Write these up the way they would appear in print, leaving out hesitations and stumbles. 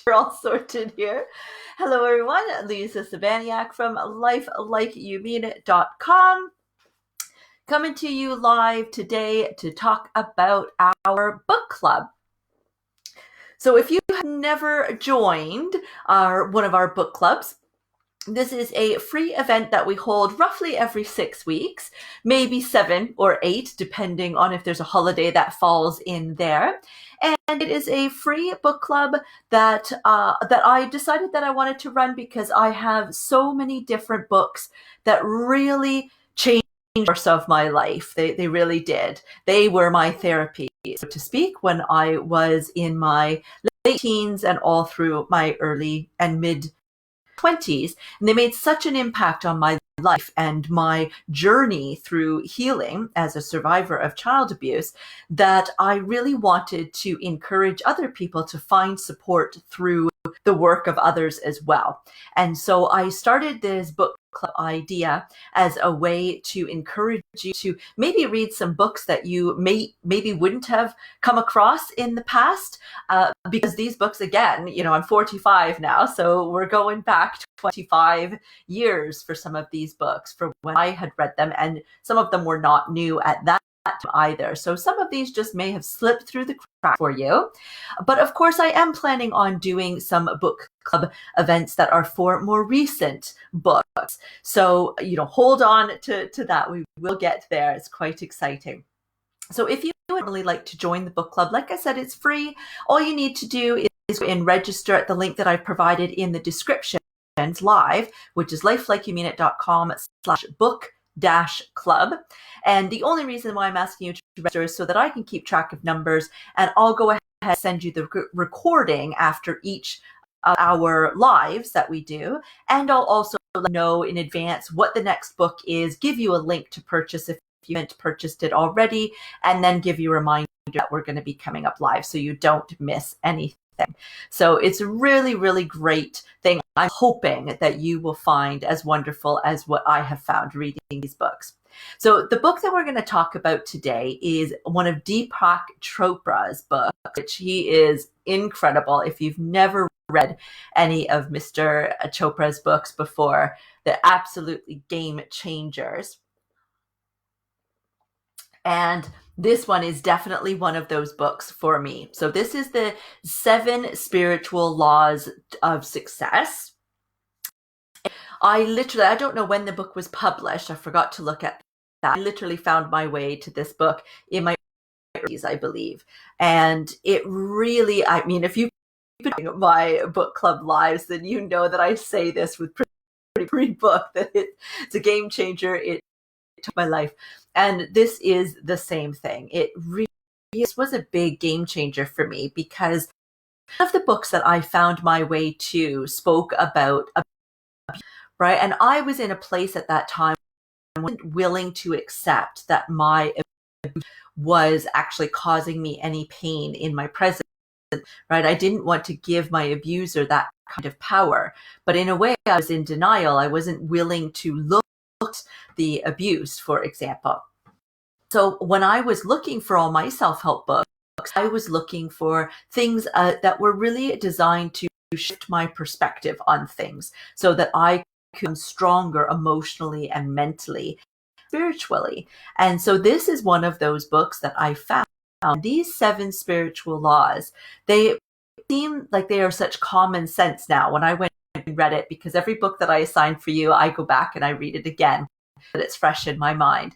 We're all sorted here. Hello, everyone. Lisa Savaniak from lifelikeyoumeanit.com coming to you live today to talk about our book club. So if you have never joined one of our book clubs, this is a free event that we hold roughly every 6 weeks, maybe 7 or 8, depending on if there's a holiday that falls in there. And it is a free book club that I decided that I wanted to run because I have so many different books that really changed the course of my life. They really did. They were my therapy, so to speak, when I was in my late teens and all through my early and mid 20s, and they made such an impact on my life and my journey through healing as a survivor of child abuse that I really wanted to encourage other people to find support through the work of others as well. And so I started this book club idea as a way to encourage you to maybe read some books that you maybe wouldn't have come across in the past, because these books, again, I'm 45 now, so we're going back 25 years for some of these books for when I had read them, and some of them were not new at that time either. So some of these just may have slipped through the cracks for you. But of course, I am planning on doing some book club events that are for more recent books. So, hold on to that. We will get there. It's quite exciting. So if you would really like to join the book club, like I said, it's free. All you need to do is go and register at the link that I've provided in the description live, which is lifelikeyoumeanit.com/book-club. And the only reason why I'm asking you to register is so that I can keep track of numbers, and I'll go ahead and send you the recording after each of our lives that we do. And I'll also let you know in advance what the next book is, give you a link to purchase if you haven't purchased it already, and then give you a reminder that we're going to be coming up live so you don't miss anything. So it's a really, really great thing. I'm hoping that you will find as wonderful as what I have found reading these books. So the book that we're going to talk about today is one of Deepak Chopra's books, which he is incredible. If you've never read any of Mr. Chopra's books before, they're absolutely game changers. And this one is definitely one of those books for me. So this is the 7 Spiritual Laws of Success. I don't know when the book was published. I forgot to look at that. I literally found my way to this book in my 30s, I believe. And it really, if you've been in my book club lives, then you know that I say this with pretty book, that it's a game changer. It took my life. And this is the same thing. It really was a big game changer for me because one of the books that I found my way to spoke about abuse, right? And I was in a place at that time I wasn't willing to accept that my abuse was actually causing me any pain in my present, right? I didn't want to give my abuser that kind of power. But in a way, I was in denial. I wasn't willing to look the abuse, for example. So when I was looking for all my self-help books, I was looking for things that were really designed to shift my perspective on things so that I could become stronger emotionally and mentally, spiritually. And so this is one of those books that I found. These 7 spiritual laws, they seem like they are such common sense now when I went and read it, because every book that I assign for you, I go back and I read it again, but it's fresh in my mind.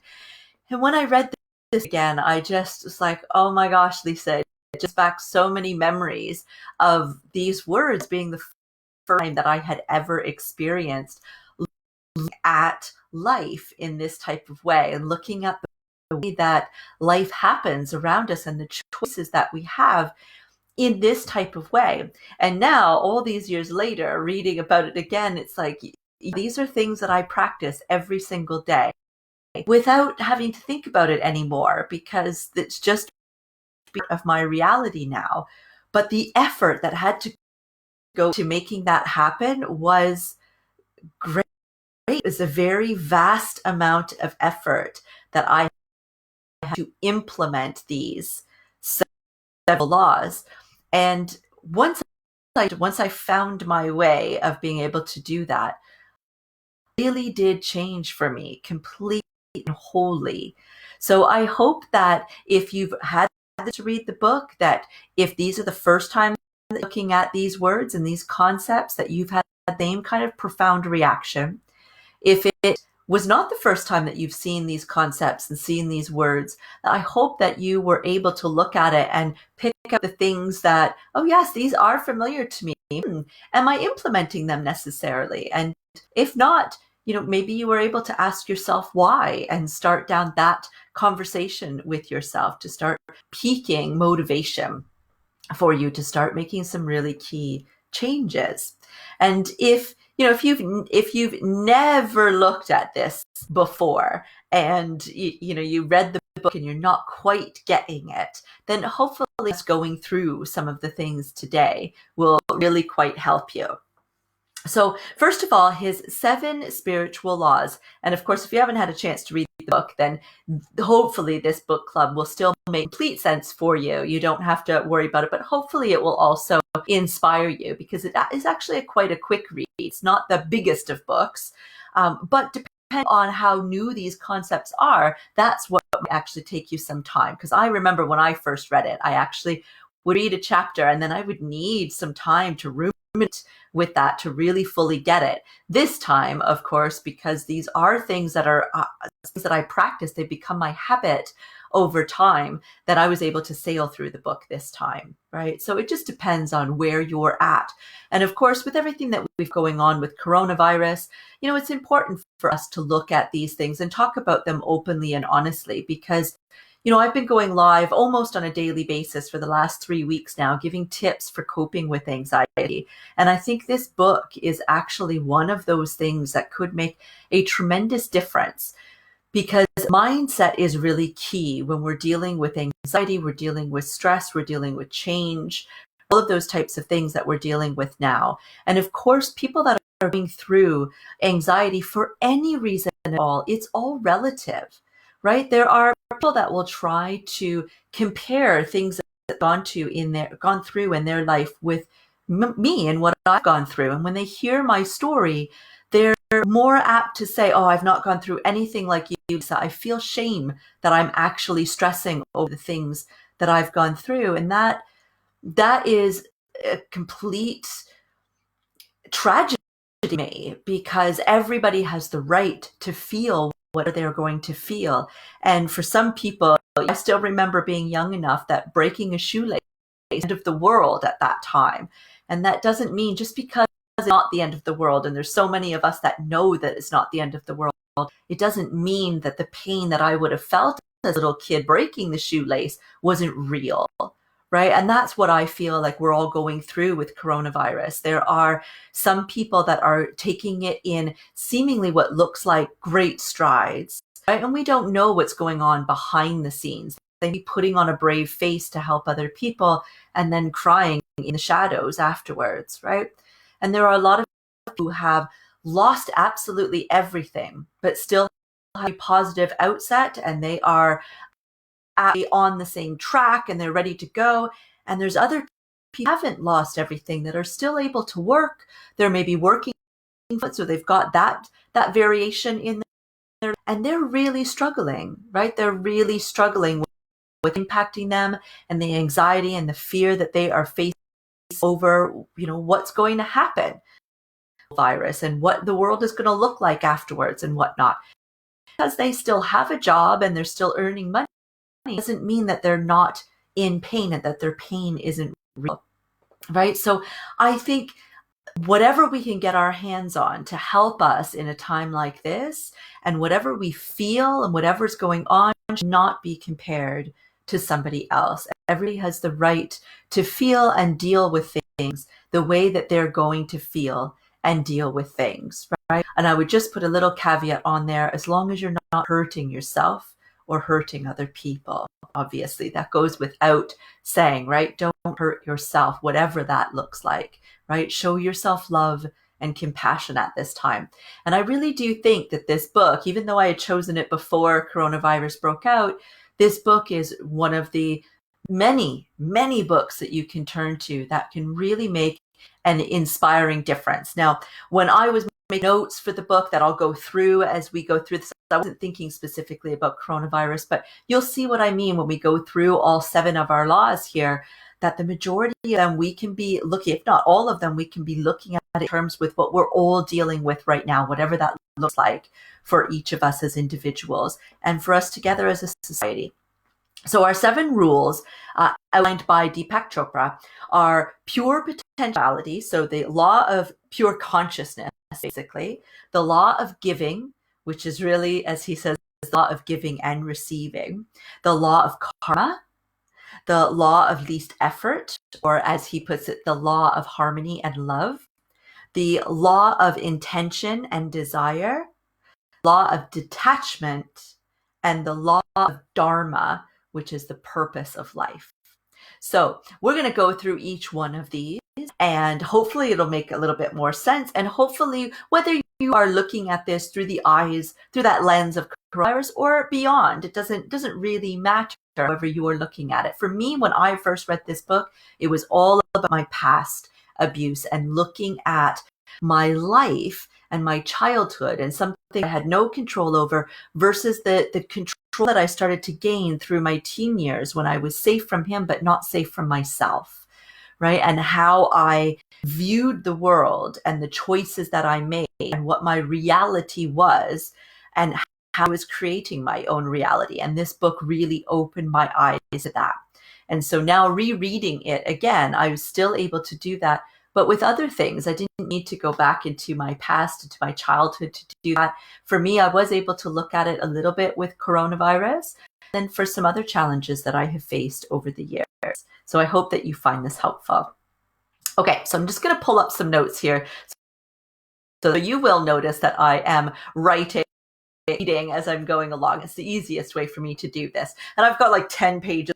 And when I read this again, I just was like, oh my gosh, Lisa, it just back so many memories of these words being the first time that I had ever experienced looking at life in this type of way and looking at the way that life happens around us and the choices that we have in this type of way. And now, all these years later, reading about it again, it's like, these are things that I practice every single day without having to think about it anymore, because it's just part of my reality now. But the effort that had to go to making that happen was great. It was a very vast amount of effort that I had to implement these several laws. And once once I found my way of being able to do that, really did change for me completely and wholly. So I hope that if you've had to read the book, that if these are the first time looking at these words and these concepts, that you've had the same kind of profound reaction. If it was not the first time that you've seen these concepts and seen these words, I hope that you were able to look at it and pick up the things that, oh yes, these are familiar to me. Am I implementing them necessarily? And if not, maybe you were able to ask yourself why and start down that conversation with yourself to start piquing motivation for you to start making some really key changes. And if you've never looked at this before, and you read the book and you're not quite getting it, then hopefully us going through some of the things today will really quite help you. So first of all, his 7 spiritual laws. And of course, if you haven't had a chance to read the book, then hopefully this book club will still make complete sense for you. You don't have to worry about it, but hopefully it will also inspire you, because it is actually quite a quick read. It's not the biggest of books, but depending on how new these concepts are, that's what will actually take you some time. Because I remember when I first read it, I actually would read a chapter and then I would need some time to ruminate with that to really fully get it. This time, of course, because these are things that are things that I practice, they become my habit over time, that I was able to sail through the book this time, right? So it just depends on where you're at. And of course, with everything that we've going on with coronavirus, it's important for us to look at these things and talk about them openly and honestly, because I've been going live almost on a daily basis for the last 3 weeks now, giving tips for coping with anxiety. And I think this book is actually one of those things that could make a tremendous difference, because mindset is really key when we're dealing with anxiety, we're dealing with stress, we're dealing with change, all of those types of things that we're dealing with now. And of course, people that are going through anxiety for any reason at all, it's all relative, right? There are people that will try to compare things that they've gone through in their life with me and what I've gone through. And when they hear my story, they're more apt to say, oh, I've not gone through anything like you. So I feel shame that I'm actually stressing over the things that I've gone through. And that is a complete tragedy to me, because everybody has the right to feel what they're going to feel. And for some people, I still remember being young enough that breaking a shoelace was the end of the world at that time. And that doesn't mean, just because it's not the end of the world, and there's so many of us that know that it's not the end of the world, it doesn't mean that the pain that I would have felt as a little kid breaking the shoelace wasn't real. Right. And that's what I feel like we're all going through with coronavirus. There are some people that are taking it in seemingly what looks like great strides, right? And we don't know what's going on behind the scenes. They be putting on a brave face to help other people and then crying in the shadows afterwards, right? And there are a lot of people who have lost absolutely everything, but still have a positive outset, and they are on the same track and they're ready to go. And there's other people who haven't lost everything that are still able to work. They're maybe working, so they've got that variation in there, and they're really struggling, right? They're really struggling with impacting them, and the anxiety and the fear that they are facing over, what's going to happen, virus, and what the world is going to look like afterwards and whatnot. Because they still have a job and they're still earning money, doesn't mean that they're not in pain and that their pain isn't real, right? So I think whatever we can get our hands on to help us in a time like this, and whatever we feel and whatever's going on, should not be compared to somebody else. Everybody has the right to feel and deal with things the way that they're going to feel and deal with things, right? And I would just put a little caveat on there: as long as you're not hurting yourself or hurting other people. Obviously, that goes without saying, right? Don't hurt yourself, whatever that looks like, right? Show yourself love and compassion at this time. And I really do think that this book, even though I had chosen it before coronavirus broke out, this book is one of the many, many books that you can turn to that can really make and inspiring difference. Now, when I was making notes for the book that I'll go through as we go through this, I wasn't thinking specifically about coronavirus, but you'll see what I mean when we go through all 7 of our laws here, that the majority of them we can be looking, if not all of them, we can be looking at in terms with what we're all dealing with right now, whatever that looks like for each of us as individuals and for us together as a society. So our 7 rules outlined by Deepak Chopra are pure potentiality, so the law of pure consciousness, basically, the law of giving, which is really, as he says, the law of giving and receiving, the law of karma, the law of least effort, or as he puts it, the law of harmony and love, the law of intention and desire, law of detachment, and the law of dharma, which is the purpose of life. So we're going to go through each one of these, and hopefully it'll make a little bit more sense. And hopefully, whether you are looking at this through the eyes, through that lens of coronavirus or beyond, it doesn't really matter however you are looking at it. For me, when I first read this book, it was all about my past abuse and looking at my life and my childhood and something I had no control over versus the control that I started to gain through my teen years when I was safe from him, but not safe from myself, right? And how I viewed the world and the choices that I made and what my reality was and how I was creating my own reality. And this book really opened my eyes to that. And so now rereading it again, I was still able to do that. But with other things, I didn't need to go back into my past, into my childhood to do that. For me, I was able to look at it a little bit with coronavirus and for some other challenges that I have faced over the years. So I hope that you find this helpful. Okay, so I'm just going to pull up some notes here. So you will notice that I am writing as I'm going along. It's the easiest way for me to do this. And I've got like 10 pages.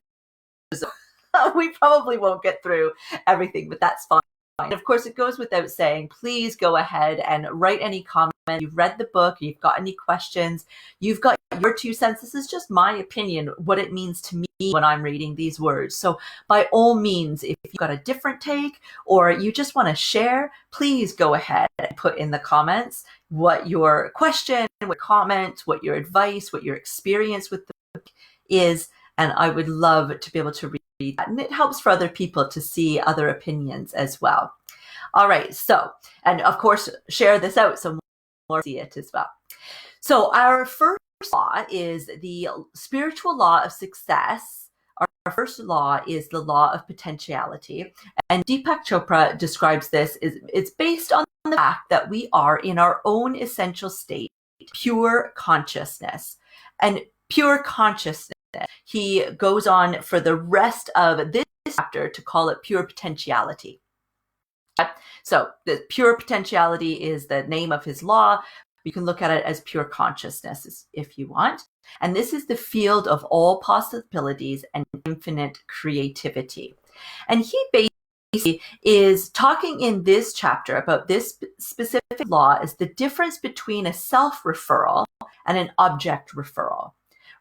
We probably won't get through everything, but that's fine. And of course, it goes without saying, please go ahead and write any comment. You've read the book, you've got any questions, you've got your 2 cents. This is just my opinion, what it means to me when I'm reading these words. So by all means, if you've got a different take or you just want to share, please go ahead and put in the comments what your question, what comment, what your advice, what your experience with the book is. And I would love to be able to read that. And it helps for other people to see other opinions as well. All right. So, and of course, share this out so more see it as well. So our first law is the spiritual law of success. Our first law is the law of potentiality. And Deepak Chopra describes this it's based on the fact that we are in our own essential state, pure consciousness. And pure consciousness, he goes on for the rest of this chapter to call it pure potentiality. So the pure potentiality is the name of his law. You can look at it as pure consciousness if you want. And this is the field of all possibilities and infinite creativity. And he basically is talking in this chapter about this specific law as the difference between a self-referral and an object referral.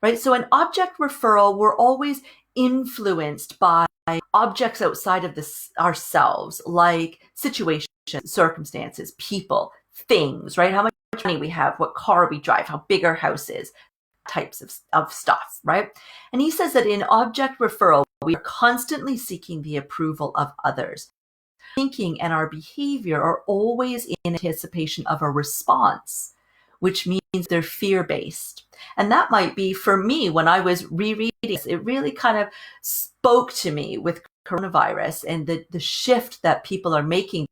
Right? So an object referral, we're always influenced by objects outside of ourselves, like situations, circumstances, people, things, right? How much money we have, what car we drive, how big our house is, types of stuff, right? And he says that in object referral, we are constantly seeking the approval of others. Thinking and our behavior are always in anticipation of a response, which means they're fear-based. And that might be, for me, when I was rereading this, it really kind of spoke to me with coronavirus and the shift that people are making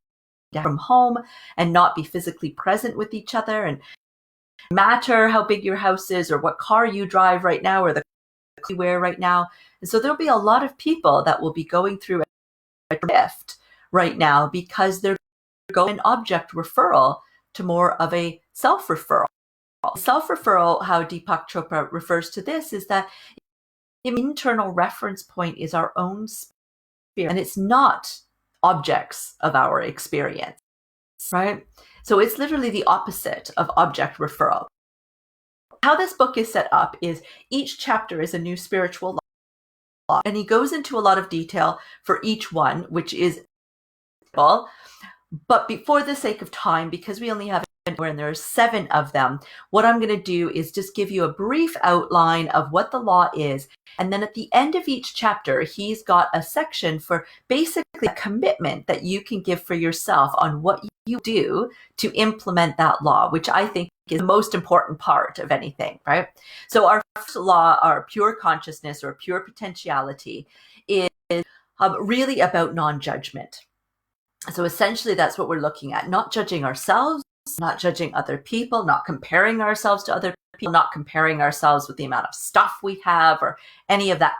from home and not be physically present with each other. And no matter how big your house is or what car you drive right now or the clothes you wear right now. And so there'll be a lot of people that will be going through a shift right now because they're going object referral to more of a self-referral. Self-referral, how Deepak Chopra refers to this, is that the internal reference point is our own spirit, and it's not objects of our experience, right? So it's literally the opposite of object referral. How this book is set up is each chapter is a new spiritual law, and he goes into a lot of detail for each one, which is But for the sake of time, because we only have an hour and there are 7 of them, what I'm going to do is just give you a brief outline of what the law is. And then at the end of each chapter, he's got a section for basically a commitment that you can give for yourself on what you do to implement that law, which I think is the most important part of anything, right? So our first law, our pure consciousness or pure potentiality, is really about non-judgment. So essentially, that's what we're looking at, not judging ourselves, not judging other people, not comparing ourselves to other people, not comparing ourselves with the amount of stuff we have or any of that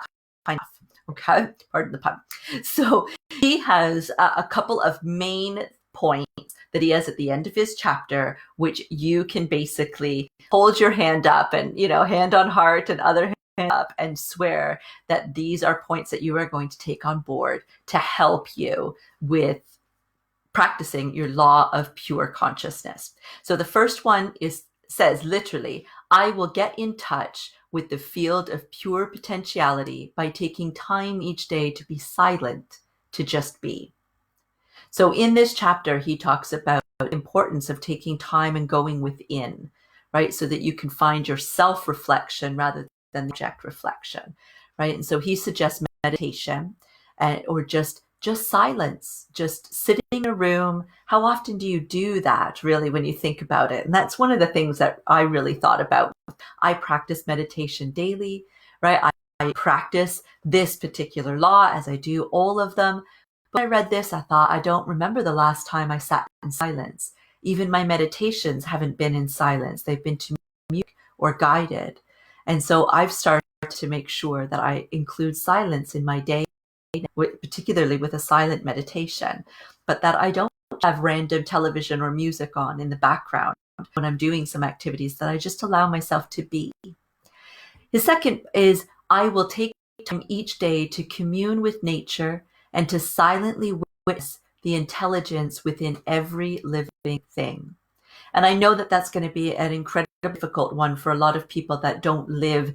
kind of stuff. Okay, pardon the pun. So he has a couple of main points that he has at the end of his chapter, which you can basically hold your hand up and, hand on heart and other hand up and swear that these are points that you are going to take on board to help you with practicing your law of pure consciousness. So the first one says literally, I will get in touch with the field of pure potentiality by taking time each day to be silent, to just be. So in this chapter, he talks about the importance of taking time and going within, right? So that you can find your self-reflection rather than the object reflection, right? And so he suggests meditation or just silence, just sitting in a room. How often do you do that, really, when you think about it? And that's one of the things that I really thought about. I practice meditation daily, right? I practice this particular law as I do all of them. But when I read this, I thought, I don't remember the last time I sat in silence. Even my meditations haven't been in silence. They've been to music or guided. And so I've started to make sure that I include silence in my day, particularly with a silent meditation, but that I don't have random television or music on in the background when I'm doing some activities, that I just allow myself to be. His second is, I will take time each day to commune with nature and to silently witness the intelligence within every living thing. And I know that that's going to be an incredibly difficult one for a lot of people that don't live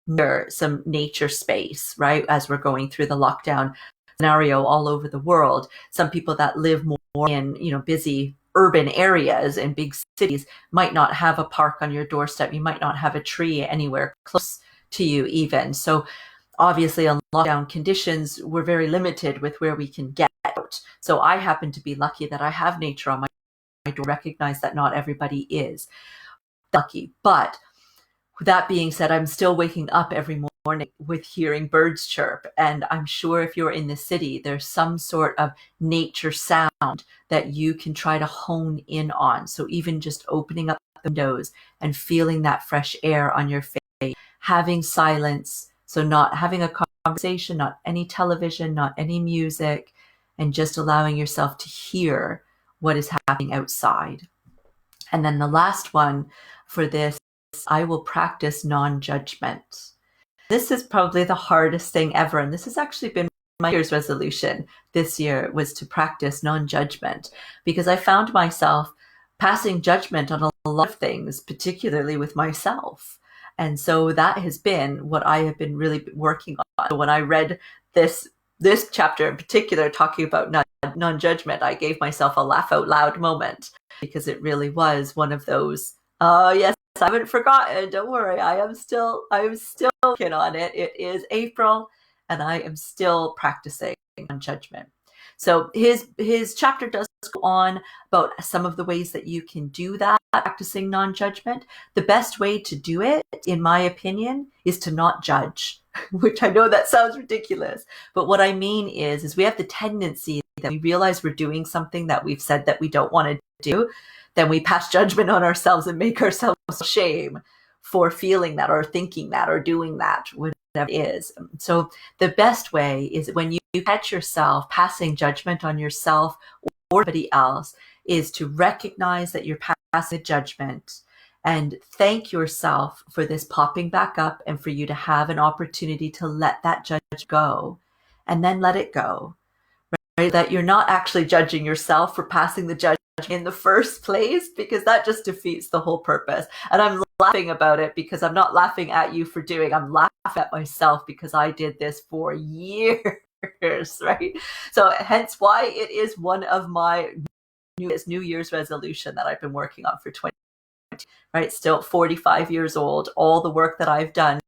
near some nature space, right? As we're going through the lockdown scenario all over the world, some people that live more in, busy urban areas and big cities might not have a park on your doorstep. You might not have a tree anywhere close to you even. So obviously on lockdown conditions, we're very limited with where we can get out. So I happen to be lucky that I have nature on my door. Recognize that not everybody is lucky, but that being said, I'm still waking up every morning with hearing birds chirp. And I'm sure if you're in the city, there's some sort of nature sound that you can try to hone in on. So even just opening up the windows and feeling that fresh air on your face, having silence, so not having a conversation, not any television, not any music, and just allowing yourself to hear what is happening outside. And then the last one for this, I will practice non-judgment. This is probably the hardest thing ever. And this has actually been my year's resolution this year, was to practice non-judgment, because I found myself passing judgment on a lot of things, particularly with myself. And so that has been what I have been really working on. So when I read this chapter in particular, talking about non-judgment, I gave myself a laugh out loud moment, because it really was one of those, oh yes, I haven't forgotten. Don't worry. I am still working on it. It is April and I am still practicing non-judgment. So his chapter does go on about some of the ways that you can do that, practicing non-judgment. The best way to do it, in my opinion, is to not judge, which I know that sounds ridiculous. But what I mean is we have the tendency that we realize we're doing something that we've said that we don't want to do. Then we pass judgment on ourselves and make ourselves shame for feeling that or thinking that or doing that, whatever it is. So the best way is when you catch yourself passing judgment on yourself or somebody else, is to recognize that you're passing judgment and thank yourself for this popping back up, and for you to have an opportunity to let that judge go and then let it go. Right? That you're not actually judging yourself for passing the judgment in the first place, because that just defeats the whole purpose. And I'm laughing about it because I'm not laughing at you for doing, I'm laughing at myself because I did this for years, right? So hence why it is one of my this New Year's resolution that I've been working on for 20, right? Still 45 years old, all the work that I've done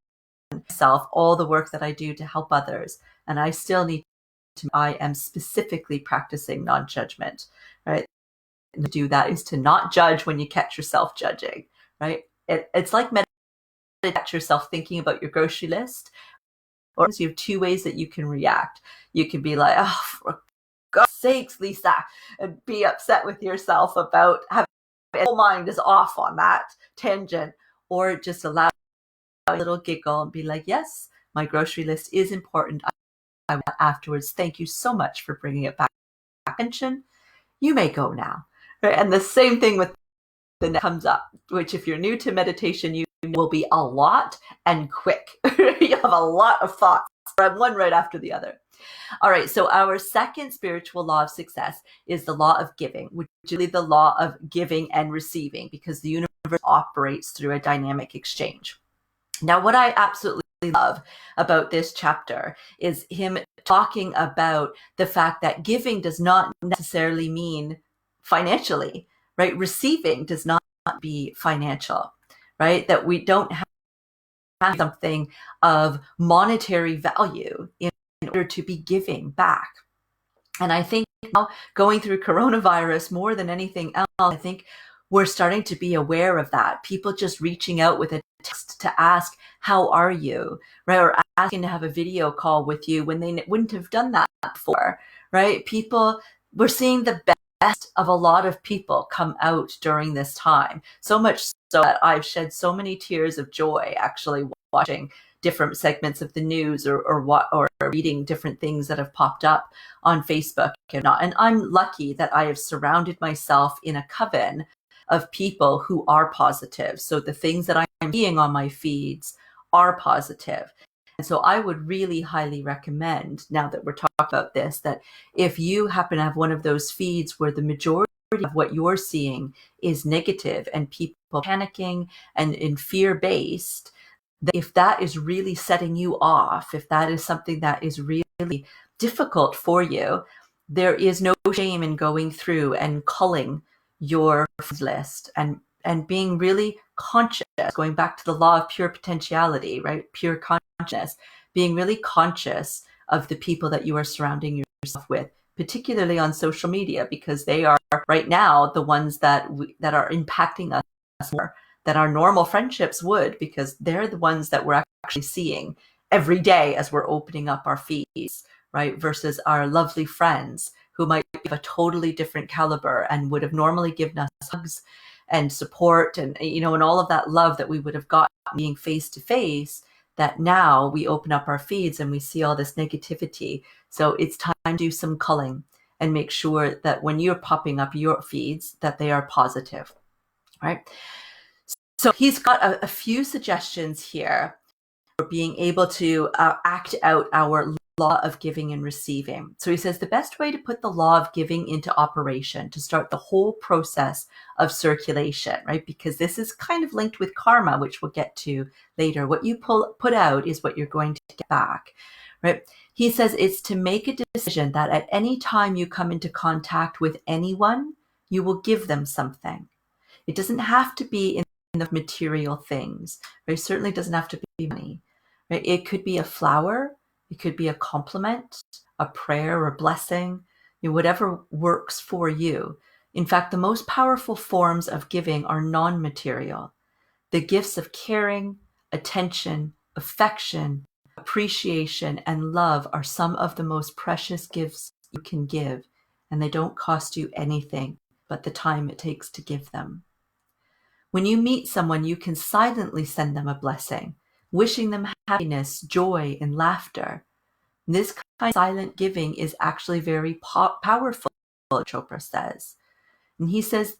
myself, all the work that I do to help others. And I still need to, I am specifically practicing non-judgment, right? And to do that is to not judge when you catch yourself judging, right? It's like catch yourself thinking about your grocery list, or you have two ways that you can react. You can be like, oh, for God's sakes, Lisa, and be upset with yourself about having your whole mind is off on that tangent, or just allow a little giggle and be like, yes, my grocery list is important. I afterwards, thank you so much for bringing it back. Attention, you may go now. Right? And the same thing with the next comes up, which if you're new to meditation, you will be a lot and quick. You have a lot of thoughts, one right after the other. All right, so our second spiritual law of success is the law of giving, which is really the law of giving and receiving, because the universe operates through a dynamic exchange. Now, what I absolutely love about this chapter is him talking about the fact that giving does not necessarily mean financially, right? Receiving does not be financial, right? That we don't have something of monetary value in order to be giving back. And I think now, going through coronavirus more than anything else, I think we're starting to be aware of that. People just reaching out with a text to ask, how are you, right? Or asking to have a video call with you when they wouldn't have done that before, right? People, we're seeing the best of a lot of people come out during this time. So much so that I've shed so many tears of joy actually watching different segments of the news or reading different things that have popped up on Facebook and not. And I'm lucky that I have surrounded myself in a coven of people who are positive. So the things that I'm seeing on my feeds are positive. And so I would really highly recommend, now that we're talking about this, that if you happen to have one of those feeds where the majority of what you're seeing is negative and people panicking and in fear-based, if that is really setting you off, if that is something that is really difficult for you, there is no shame in going through and culling your list and being really conscious, going back to the law of pure potentiality, right? Pure consciousness, being really conscious of the people that you are surrounding yourself with, particularly on social media, because they are right now the ones that are impacting us more than our normal friendships would, because they're the ones that we're actually seeing every day as we're opening up our feeds, right? Versus our lovely friends who might be of a totally different caliber and would have normally given us hugs and support and, and all of that love that we would have got being face to face, that now we open up our feeds and we see all this negativity. So it's time to do some culling and make sure that when you're popping up your feeds, that they are positive, right? So he's got a few suggestions here for being able to act out our law of giving and receiving. So he says the best way to put the law of giving into operation, to start the whole process of circulation, right? Because this is kind of linked with karma, which we'll get to later. What you put out is what you're going to get back, right? He says it's to make a decision that at any time you come into contact with anyone, you will give them something. It doesn't have to be in the material things, right? It certainly doesn't have to be money, right? It could be a flower, it could be a compliment, a prayer, or a blessing, whatever works for you. In fact, the most powerful forms of giving are non-material. The gifts of caring, attention, affection, appreciation, and love are some of the most precious gifts you can give, and they don't cost you anything but the time it takes to give them. When you meet someone, you can silently send them a blessing, wishing them happiness, joy, and laughter. This kind of silent giving is actually very powerful, Chopra says. And he says,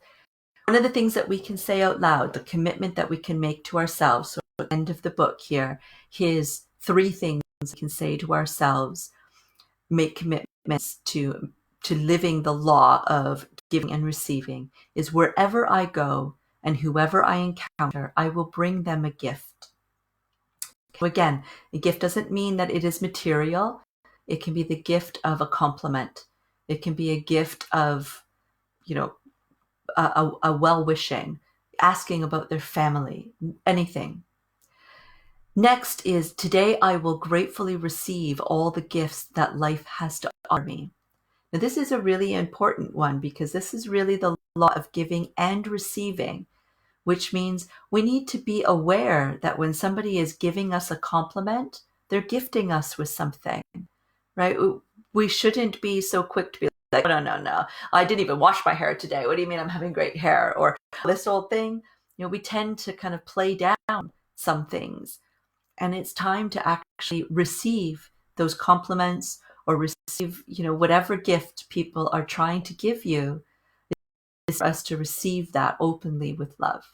one of the things that we can say out loud, the commitment that we can make to ourselves, so at the end of the book here, his 3 things we can say to ourselves, make commitments to living the law of giving and receiving, is wherever I go, and whoever I encounter, I will bring them a gift. So again, a gift doesn't mean that it is material. It can be the gift of a compliment. It can be a gift of, a well-wishing, asking about their family, anything. Next is, today I will gratefully receive all the gifts that life has to offer me. Now, this is a really important one because this is really the law of giving and receiving, which means we need to be aware that when somebody is giving us a compliment, they're gifting us with something, right? We shouldn't be so quick to be like, no, no, no, I didn't even wash my hair today. What do you mean I'm having great hair? Or this old thing. We tend to kind of play down some things. And it's time to actually receive those compliments or receive, whatever gift people are trying to give you. Is for us to receive that openly with love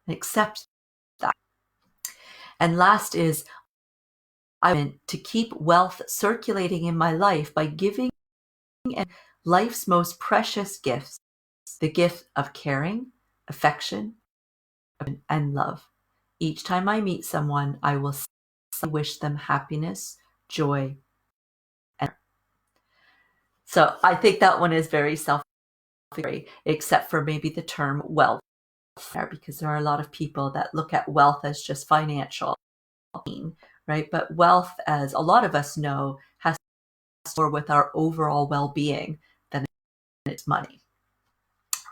and accept that. And last is, I meant to keep wealth circulating in my life by giving life's most precious gifts, the gift of caring, affection, and love. Each time I meet someone, I will wish them happiness, joy, and so I think that one is very self-explanatory, except for maybe the term wealth, because there are a lot of people that look at wealth as just financial, right? But wealth, as a lot of us know, has to do more with our overall well-being than it's money.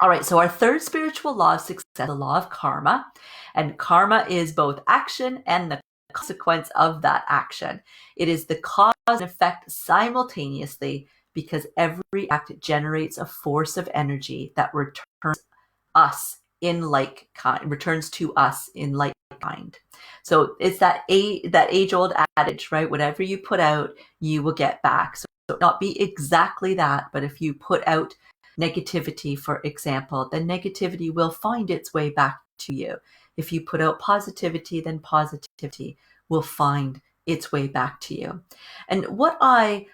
All right, so our third spiritual law of success is the law of karma. And karma is both action and the consequence of that action. It is the cause and effect simultaneously because every act generates a force of energy that returns to us in like kind. So it's that age-old adage, right? Whatever you put out, you will get back. So not be exactly that, but if you put out negativity, for example, then negativity will find its way back to you. If you put out positivity, then positivity will find its way back to you. And what I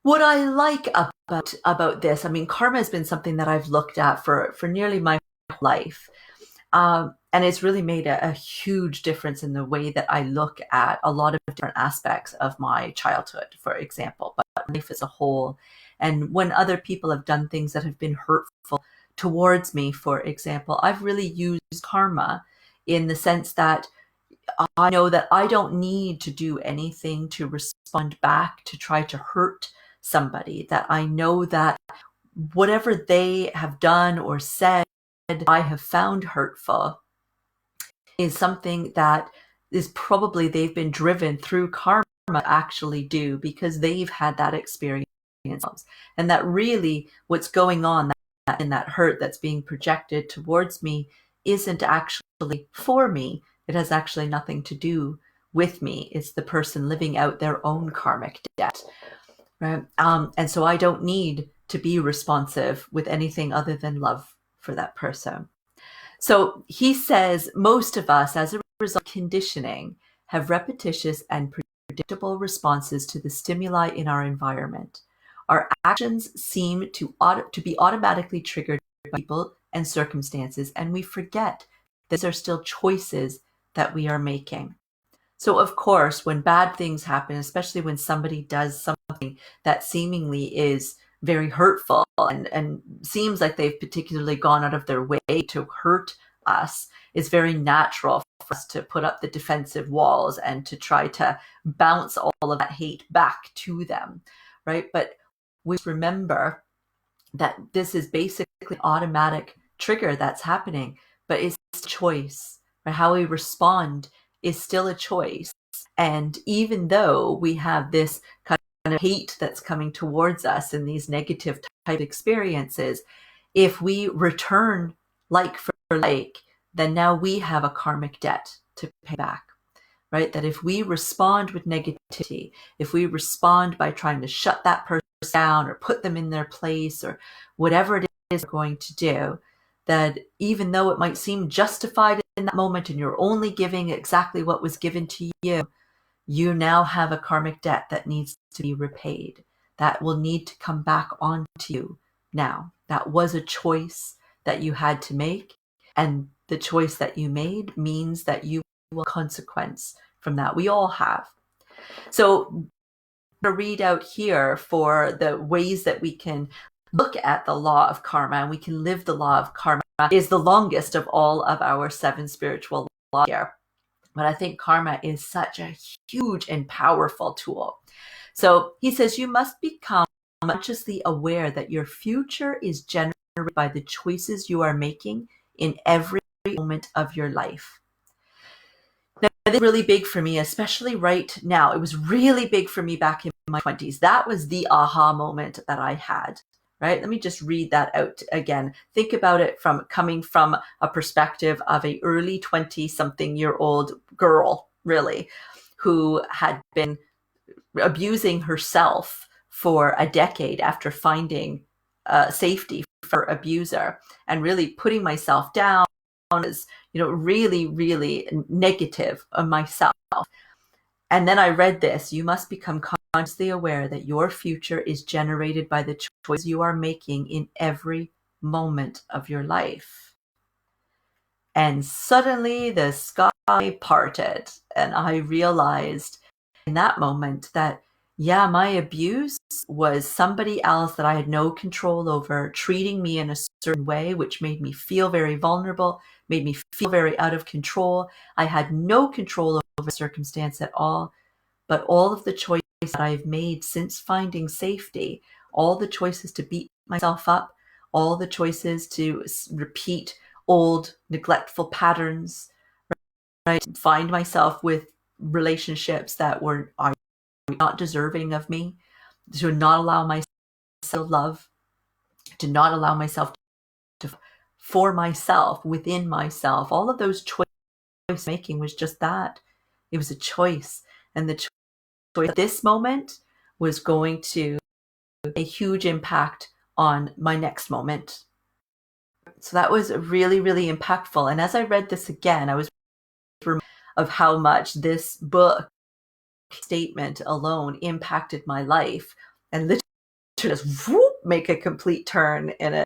like about this, I mean, karma has been something that I've looked at for nearly my whole life. And it's really made a huge difference in the way that I look at a lot of different aspects of my childhood, for example, but life as a whole. And when other people have done things that have been hurtful towards me, for example, I've really used karma in the sense that I know that I don't need to do anything to respond back to try to hurt somebody, that I know that whatever they have done or said I have found hurtful is something that is probably they've been driven through karma to actually do because they've had that experience. And that really what's going on in that hurt that's being projected towards me isn't actually for me. It has actually nothing to do with me. It's the person living out their own karmic debt, right? And so I don't need to be responsive with anything other than love for that person. So he says most of us, as a result of conditioning, have repetitious and predictable responses to the stimuli in our environment. Our actions seem to be automatically triggered by people and circumstances, and we forget that these are still choices that we are making. So, of course, when bad things happen, especially when somebody does something that seemingly is very hurtful and seems like they've particularly gone out of their way to hurt us, it's very natural for us to put up the defensive walls and to try to bounce all of that hate back to them, right? But we remember that this is basically an automatic trigger that's happening, but it's a choice, right? How we respond is still a choice. And even though we have this kind of hate that's coming towards us in these negative type experiences, if we return like for like, then now we have a karmic debt to pay back, right? That if we respond with negativity, if we respond by trying to shut that person down or put them in their place or whatever it is we're going to do, that even though it might seem justified in that moment and you're only giving exactly what was given to you, you now have a karmic debt that needs to be repaid. That will need to come back onto you now. That was a choice that you had to make, and the choice that you made means that you will consequence from that. We all have. So I'm going to read out here for the ways that we can look at the law of karma and we can live the law of karma is the longest of all of our 7 spiritual laws here. But I think karma is such a huge and powerful tool. So he says, you must become consciously aware that your future is generated by the choices you are making in every moment of your life. Now, this is really big for me, especially right now. It was really big for me back in my 20s. That was the aha moment that I had, right? Let me just read that out again. Think about it coming from a perspective of a early 20-something-year-old girl, really, who had been abusing herself for a decade after finding safety for abuser, and really putting myself down as, really, really negative of myself. And then I read this: you must become consciously aware that your future is generated by the choices you are making in every moment of your life. And suddenly the sky parted, and I realized in that moment that, yeah, my abuse was somebody else that I had no control over, treating me in a certain way, which made me feel very vulnerable, made me feel very out of control. I had no control over the circumstance at all, but all of the choices that I've made since finding safety, all the choices to beat myself up, all the choices to repeat old neglectful patterns, right? Find myself with relationships that were not deserving of me, to not allow myself to love, to not allow myself to for myself, within myself. All of those choice making was just that. It was a choice. And the choice at this moment was going to have a huge impact on my next moment. So that was really, really impactful. And as I read this again, I was reminded of how much this book statement alone impacted my life, and literally just make a complete turn in a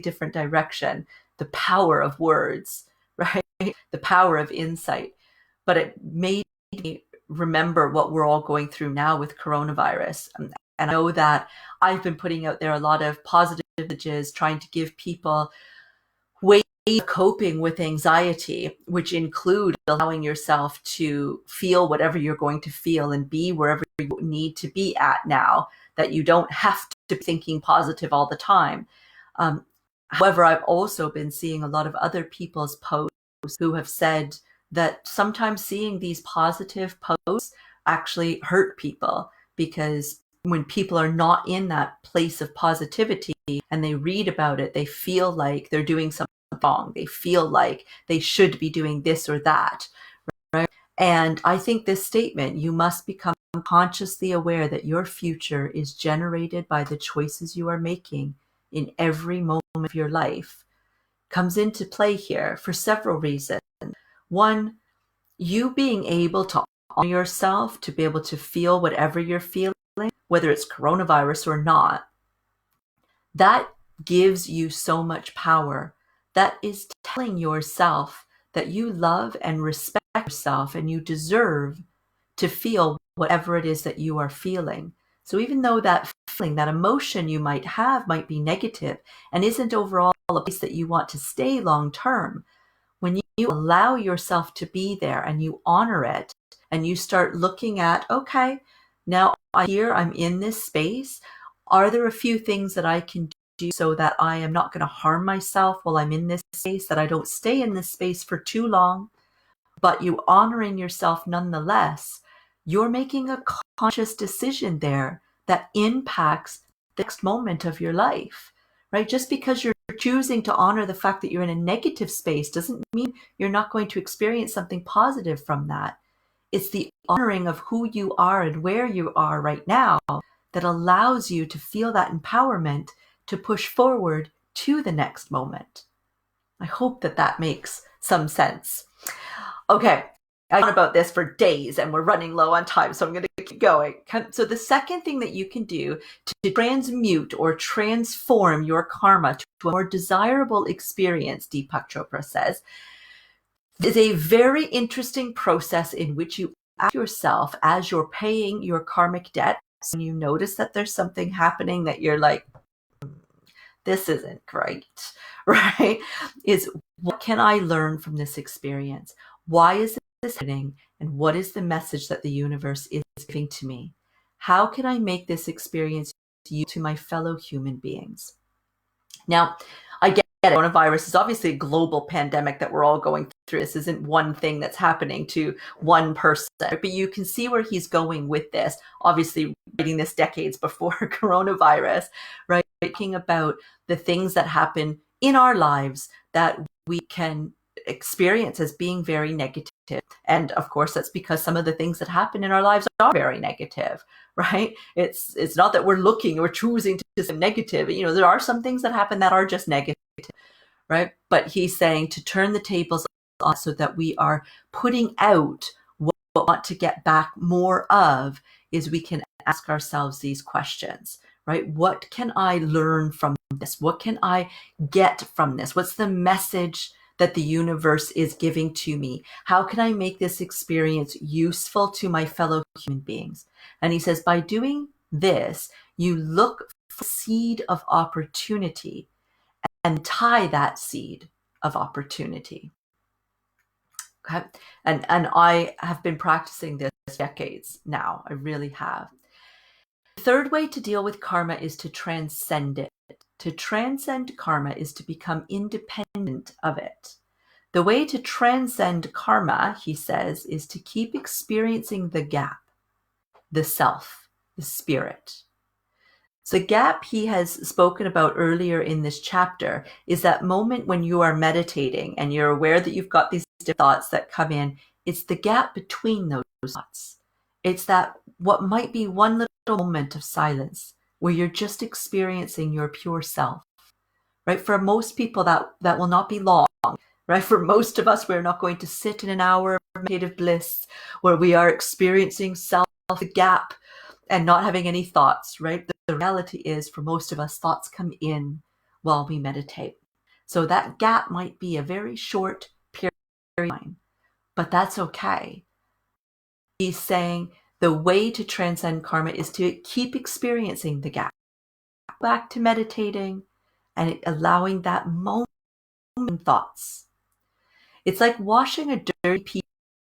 different direction. The power of words, right? The power of insight. But it made me remember what we're all going through now with coronavirus. And I know that I've been putting out there a lot of positive messages, trying to give people ways of coping with anxiety, which include allowing yourself to feel whatever you're going to feel and be wherever you need to be at now, that you don't have to be thinking positive all the time. However, I've also been seeing a lot of other people's posts who have said that sometimes seeing these positive posts actually hurt people, because when people are not in that place of positivity and they read about it, they feel like they're doing something wrong. They feel like they should be doing this or that, right? And I think this statement, you must become consciously aware that your future is generated by the choices you are making in every moment of your life, comes into play here for several reasons. One, you being able to honor yourself, to be able to feel whatever you're feeling, whether it's coronavirus or not, that gives you so much power. That is telling yourself that you love and respect yourself and you deserve to feel whatever it is that you are feeling. So even though that feeling, that emotion you might have might be negative and isn't overall a place that you want to stay long term, when you allow yourself to be there and you honor it and you start looking at, okay, now I'm in this space. Are there a few things that I can do so that I am not going to harm myself while I'm in this space, that I don't stay in this space for too long, but you honoring yourself nonetheless? You're making a conscious decision there that impacts the next moment of your life, right? Just because you're choosing to honor the fact that you're in a negative space doesn't mean you're not going to experience something positive from that. It's the honoring of who you are and where you are right now that allows you to feel that empowerment to push forward to the next moment. I hope that that makes some sense. Okay, I thought about this for days and we're running low on time, so I'm going to keep going. So the second thing that you can do to transmute or transform your karma to a more desirable experience, Deepak Chopra says, is a very interesting process in which you ask yourself as you're paying your karmic debt, and you notice that there's something happening that you're like, this isn't great, right? Is what can I learn from this experience? Why is this happening? And what is the message that the universe is giving to me? How can I make this experience to my fellow human beings? Now, I get it. Coronavirus is obviously a global pandemic that we're all going through. This isn't one thing that's happening to one person, but you can see where he's going with this. Obviously, writing this decades before coronavirus, right? Talking about the things that happen in our lives that we can experience as being very negative. And of course, that's because some of the things that happen in our lives are very negative, right? It's not that we're choosing to be negative. There are some things that happen that are just negative, right? But he's saying to turn the tables on so that we are putting out what we want to get back more of, is we can ask ourselves these questions, right? What can I learn from this? What can I get from this? What's the message that the universe is giving to me? How can I make this experience useful to my fellow human beings? And he says, by doing this, you look for a seed of opportunity and tie that seed of opportunity. Okay? And I have been practicing this decades now. I really have. The third way to deal with karma is to transcend it. To transcend karma is to become independent of it. The way to transcend karma, he says, is to keep experiencing the gap, the self, the spirit. So the gap he has spoken about earlier in this chapter is that moment when you are meditating and you're aware that you've got these thoughts that come in. It's the gap between those thoughts. It's that what might be one little moment of silence where you're just experiencing your pure self, right? For most people, that will not be long. Right? For most of us, we're not going to sit in an hour of meditative bliss where we are experiencing self, the gap, and not having any thoughts, right? The reality is, for most of us, thoughts come in while we meditate. So that gap might be a very short period of time, but that's okay. He's saying the way to transcend karma is to keep experiencing the gap. Back to meditating and allowing that moment in thoughts. It's like washing a dirty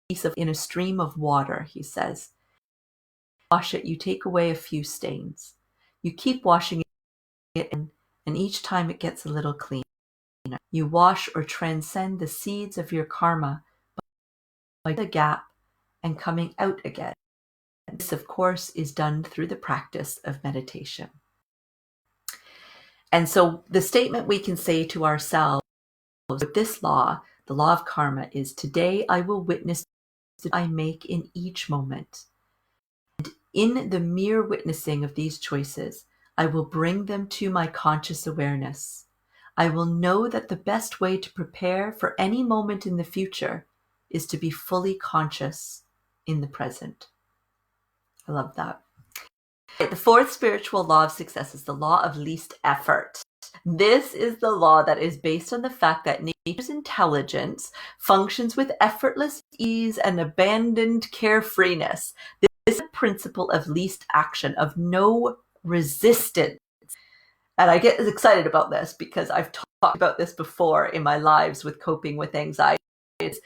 piece in a stream of water, he says. Wash it, you take away a few stains. You keep washing it, and each time it gets a little cleaner. You wash or transcend the seeds of your karma by the gap and coming out again. This, of course, is done through the practice of meditation. And so the statement we can say to ourselves with this law, the law of karma, is today I will witness that I make in each moment. And in the mere witnessing of these choices, I will bring them to my conscious awareness. I will know that the best way to prepare for any moment in the future is to be fully conscious in the present. I love that. The fourth spiritual law of success is the law of least effort. This is the law that is based on the fact that nature's intelligence functions with effortless ease and abandoned carefreeness. This is the principle of least action, of no resistance. And I get excited about this because I've talked about this before in my lives with coping with anxiety. It's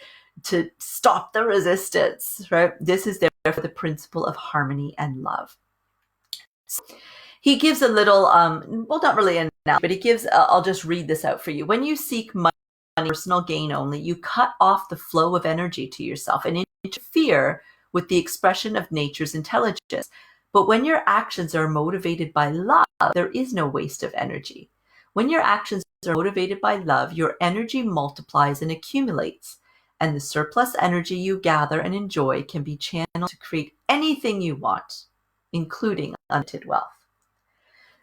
to stop the resistance, right? This is therefore the principle of harmony and love. So he gives a little, well, not really an analogy, but he gives, I'll just read this out for you. When you seek money, personal gain only, you cut off the flow of energy to yourself and interfere with the expression of nature's intelligence. But when your actions are motivated by love, there is no waste of energy. When your actions are motivated by love, your energy multiplies and accumulates. And the surplus energy you gather and enjoy can be channeled to create anything you want, including unlimited wealth.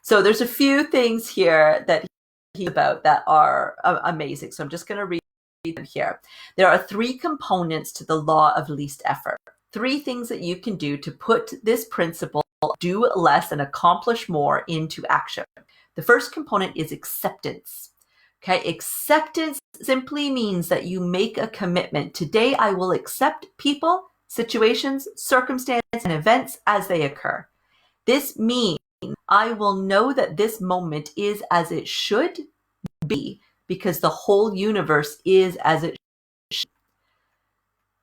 So there's a few things here that he's about that are amazing. So I'm just going to read them here. There are 3 components to the law of least effort. 3 things that you can do to put this principle, do less and accomplish more, into action. The first component is acceptance. Okay, acceptance simply means that you make a commitment. Today, I will accept people, situations, circumstances, and events as they occur. This means I will know that this moment is as it should be because the whole universe is as it should.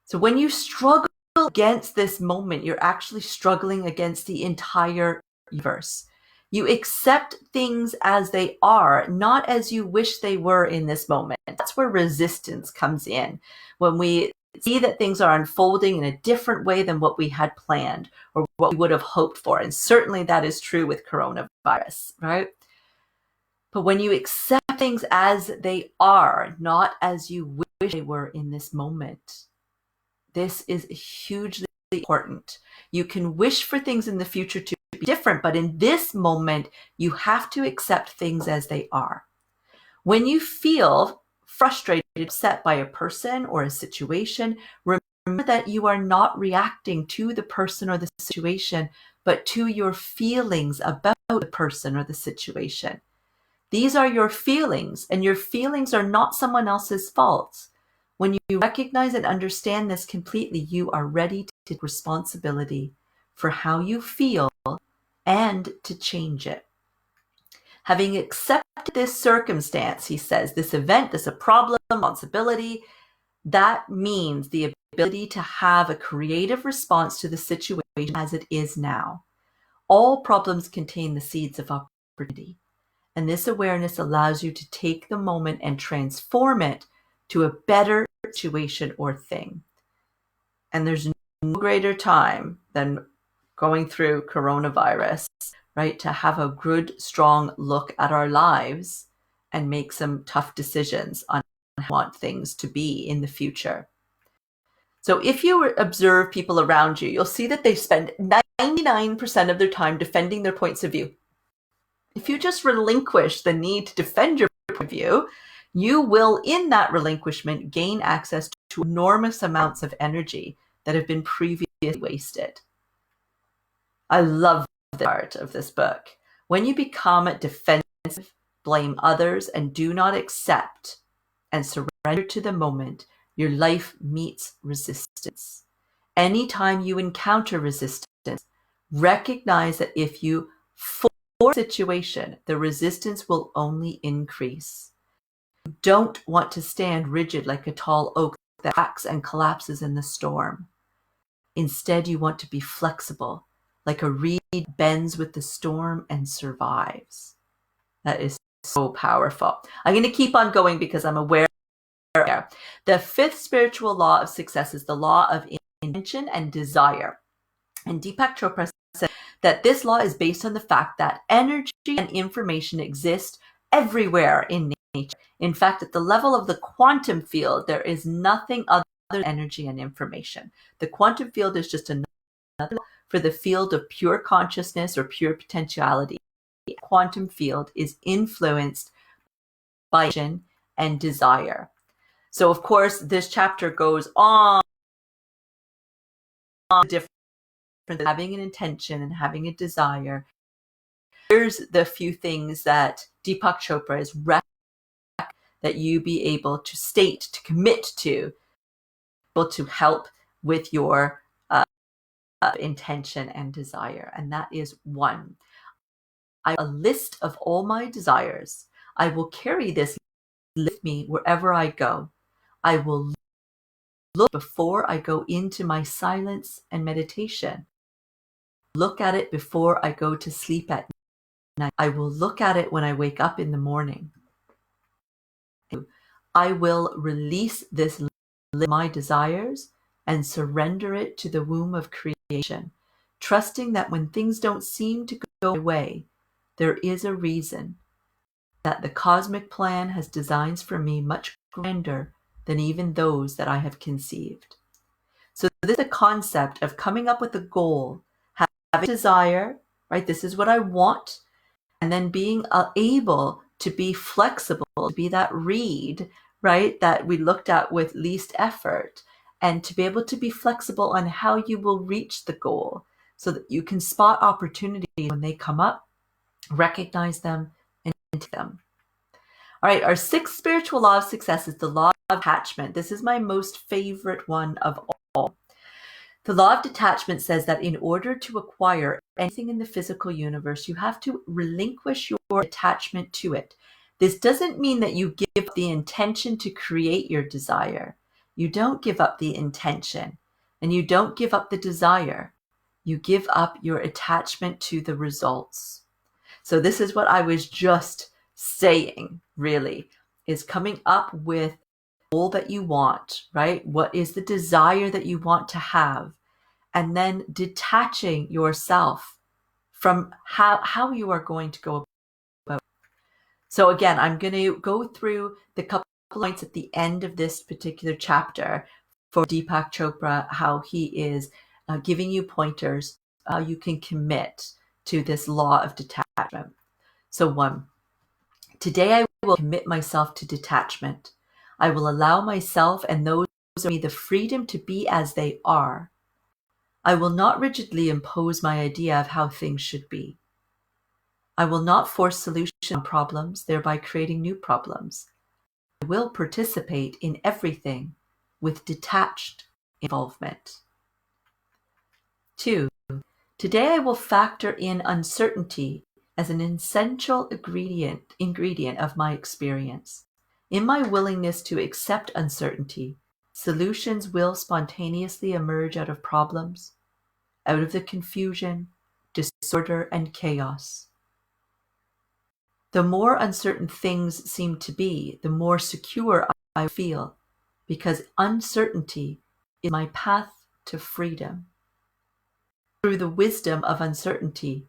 So when you struggle against this moment, you're actually struggling against the entire universe. You accept things as they are, not as you wish they were in this moment. That's where resistance comes in. When we see that things are unfolding in a different way than what we had planned or what we would have hoped for. And certainly that is true with coronavirus, right? But when you accept things as they are, not as you wish they were in this moment, this is hugely important. You can wish for things in the future to be different, but in this moment, you have to accept things as they are. When you feel frustrated, upset by a person or a situation, remember that you are not reacting to the person or the situation, but to your feelings about the person or the situation. These are your feelings, and your feelings are not someone else's fault. When you recognize and understand this completely, you are ready to take responsibility for how you feel and to change it. Having accepted this circumstance, he says, this event, this a problem, responsibility, that means the ability to have a creative response to the situation as it is now. All problems contain the seeds of opportunity. And this awareness allows you to take the moment and transform it to a better situation or thing. And there's no greater time than going through coronavirus, right? To have a good, strong look at our lives and make some tough decisions on how we want things to be in the future. So if you observe people around you, you'll see that they spend 99% of their time defending their points of view. If you just relinquish the need to defend your point of view, you will, in that relinquishment, gain access to enormous amounts of energy that have been previously wasted. I love the part of this book. When you become defensive, blame others, and do not accept and surrender to the moment, your life meets resistance. Anytime you encounter resistance, recognize that if you force a situation, the resistance will only increase. You don't want to stand rigid like a tall oak that cracks and collapses in the storm. Instead, you want to be flexible, like a reed bends with the storm and survives. That is so powerful. I'm going to keep on going because I'm aware. The fifth spiritual law of success is the law of intention and desire. And Deepak Chopra said that this law is based on the fact that energy and information exist everywhere in nature. In fact, at the level of the quantum field, there is nothing other than energy and information. The quantum field is just another for the field of pure consciousness or pure potentiality. The quantum field is influenced by intention and desire. So, of course, this chapter goes on different having an intention and having a desire. Here's the few things that Deepak Chopra is recommending that you be able to state, to commit to, able to help with your intention and desire. And that is 1. I have a list of all my desires. I will carry this with me wherever I go. I will look before I go into my silence and meditation. Look at it before I go to sleep at night. I will look at it when I wake up in the morning. I will release this my desires and surrender it to the womb of creation, trusting that when things don't seem to go my way, there is a reason, that the cosmic plan has designs for me much grander than even those that I have conceived. So this is the concept of coming up with a goal, having a desire, right? This is what I want. And then being able to be flexible, to be that reed, right, that we looked at with least effort, and to be able to be flexible on how you will reach the goal so that you can spot opportunities when they come up, recognize them, and take them. All right, our sixth spiritual law of success is the law of attachment. This is my most favorite one of all. The law of detachment says that in order to acquire anything in the physical universe, you have to relinquish your attachment to it. This doesn't mean that you give up the intention to create your desire. You don't give up the intention, and you don't give up the desire. You give up your attachment to the results. So this is what I was just saying, really, is coming up with all that you want, right? What is the desire that you want to have? And then detaching yourself from how you are going to go about. So again, I'm going to go through the couple points at the end of this particular chapter for Deepak Chopra, how he is giving you pointers, how you can commit to this law of detachment. So 1, today I will commit myself to detachment. I will allow myself and those around me the freedom to be as they are. I will not rigidly impose my idea of how things should be. I will not force solutions on problems, thereby creating new problems. I will participate in everything with detached involvement. 2, today I will factor in uncertainty as an essential ingredient of my experience. In my willingness to accept uncertainty, solutions will spontaneously emerge out of problems, out of the confusion, disorder, and chaos. The more uncertain things seem to be, the more secure I feel, because uncertainty is my path to freedom. Through the wisdom of uncertainty,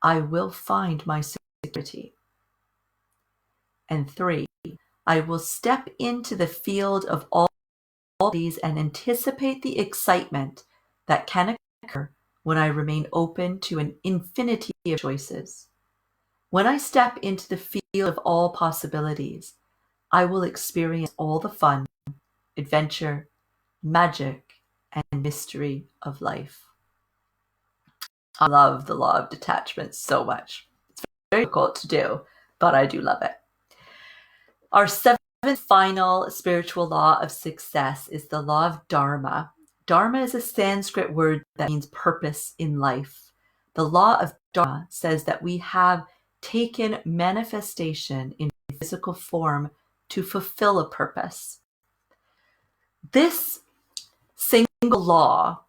I will find my security. And 3, I will step into the field of all these and anticipate the excitement that can occur when I remain open to an infinity of choices. When I step into the field of all possibilities, I will experience all the fun, adventure, magic, and mystery of life. I love the law of detachment so much. It's very difficult to do, but I do love it. Our 7th final spiritual law of success is the law of Dharma. Dharma is a Sanskrit word that means purpose in life. The law of Dharma says that we have taken manifestation in physical form to fulfill a purpose. This single law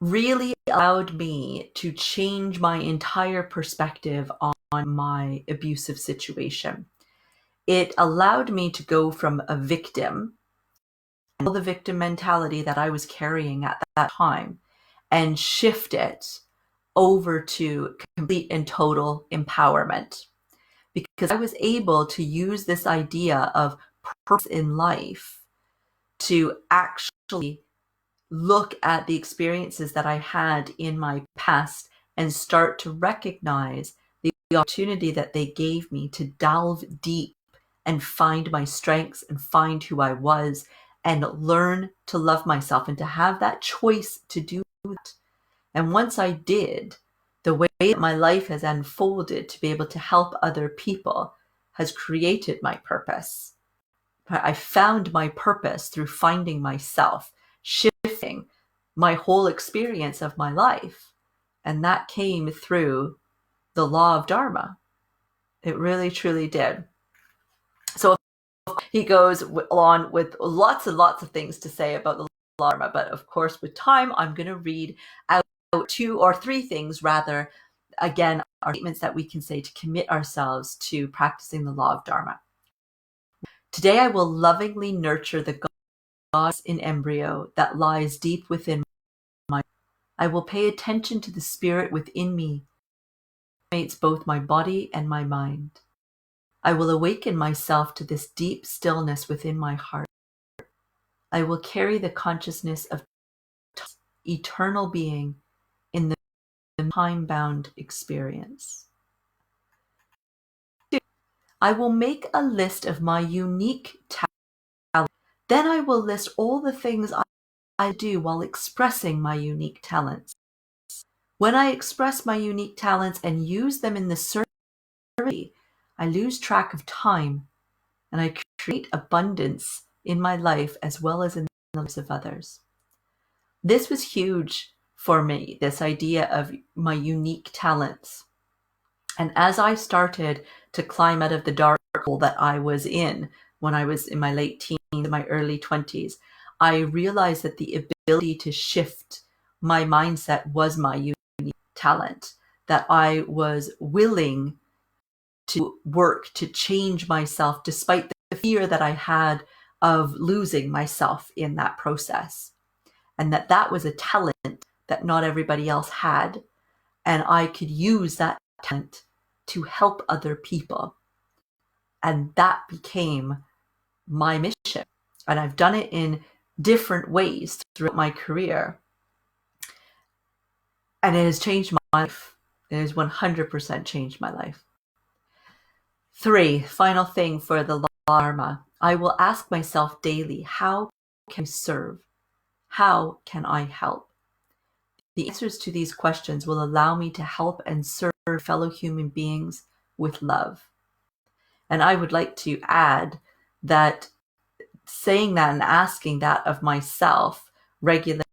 really allowed me to change my entire perspective on my abusive situation. It allowed me to go from a victim, the victim mentality that I was carrying at that time, and shift it over to complete and total empowerment. Because I was able to use this idea of purpose in life to actually look at the experiences that I had in my past and start to recognize the opportunity that they gave me to delve deep and find my strengths and find who I was and learn to love myself and to have that choice to do that. And once I did, the way that my life has unfolded to be able to help other people has created my purpose. I found my purpose through finding myself, shifting my whole experience of my life. And that came through the law of Dharma. It really, truly did. So he goes on with lots and lots of things to say about the law of Dharma. But of course, with time, I'm going to read out 2 or 3 things rather. Again, are statements that we can say to commit ourselves to practicing the law of Dharma. Today, I will lovingly nurture the goddess in embryo that lies deep within my. I will pay attention to the spirit within me, that makes both my body and my mind. I will awaken myself to this deep stillness within my heart. I will carry the consciousness of eternal being in the time-bound experience. I will make a list of my unique talents. Then I will list all the things I do while expressing my unique talents. When I express my unique talents and use them in the service, I lose track of time and I create abundance in my life as well as in the lives of others. This was huge for me, this idea of my unique talents. And as I started to climb out of the dark hole that I was in when I was in my late teens, my early 20s, I realized that the ability to shift my mindset was my unique talent, that I was willing to work to change myself despite the fear that I had of losing myself in that process. And that was a talent that not everybody else had. And I could use that talent to help other people. And that became my mission. And I've done it in different ways throughout my career. And it has changed my life. It has 100% changed my life. 3, final thing for the law of karma. I will ask myself daily, how can I serve? How can I help? The answers to these questions will allow me to help and serve fellow human beings with love. And I would like to add that saying that and asking that of myself regularly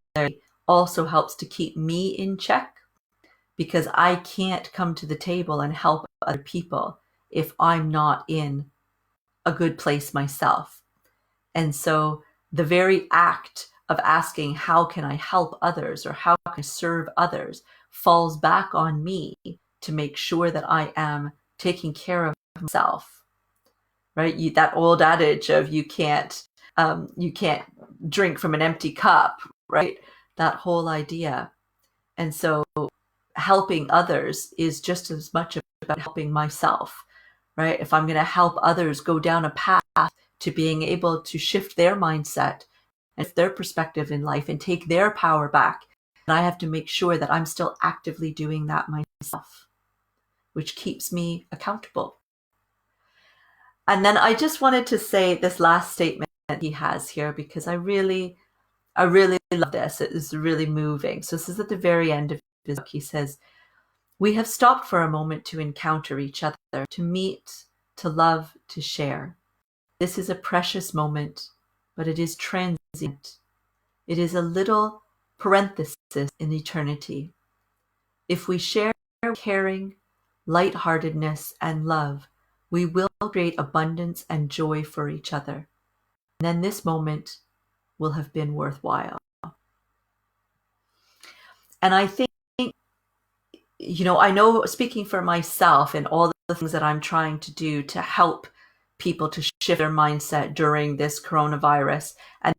also helps to keep me in check, because I can't come to the table and help other people if I'm not in a good place myself. And so the very act of asking, how can I help others or how can I serve others, falls back on me to make sure that I am taking care of myself, right? That old adage of you can't drink from an empty cup, right? That whole idea. And so helping others is just as much about helping myself, right? If I'm going to help others go down a path to being able to shift their mindset and their perspective in life and take their power back, and I have to make sure that I'm still actively doing that myself, which keeps me accountable. And then I just wanted to say this last statement that he has here, because I really love this. It is really moving. So this is at the very end of his book. He says, we have stopped for a moment to encounter each other, to meet, to love, to share. This is a precious moment, but it is transient. It is a little parenthesis in eternity. If we share caring, lightheartedness, and love, we will create abundance and joy for each other. And then this moment will have been worthwhile. And I think, I know, speaking for myself and all the things that I'm trying to do to help people to shift their mindset during this coronavirus, and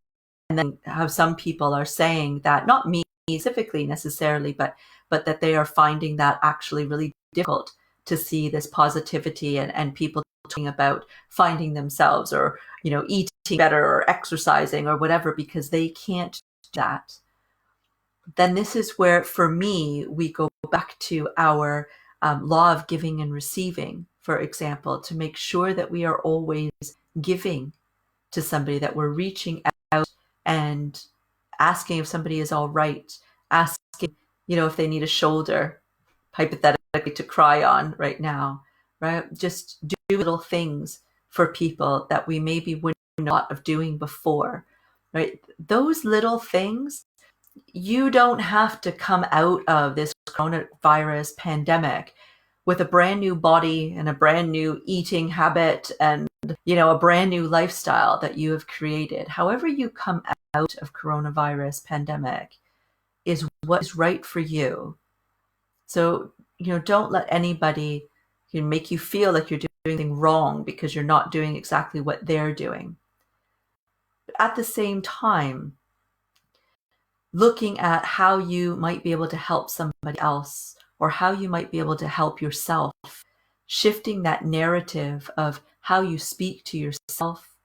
then how some people are saying that, not me specifically necessarily, but that they are finding that actually really difficult to see this positivity and people talking about finding themselves or, eating better or exercising or whatever, because they can't do that. Then this is where, for me, we go back to our law of giving and receiving, for example, to make sure that we are always giving to somebody, that we're reaching out and asking if somebody is all right, asking, if they need a shoulder, hypothetically, to cry on right now, right? Just do little things for people that we maybe wouldn't thought of doing before, right? Those little things, you don't have to come out of this coronavirus pandemic with a brand new body and a brand new eating habit and, a brand new lifestyle that you have created. However you come out of coronavirus pandemic is what is right for you. So, don't let anybody make you feel like you're doing anything wrong because you're not doing exactly what they're doing. But at the same time, looking at how you might be able to help somebody else or how you might be able to help yourself, shifting that narrative of how you speak to yourself,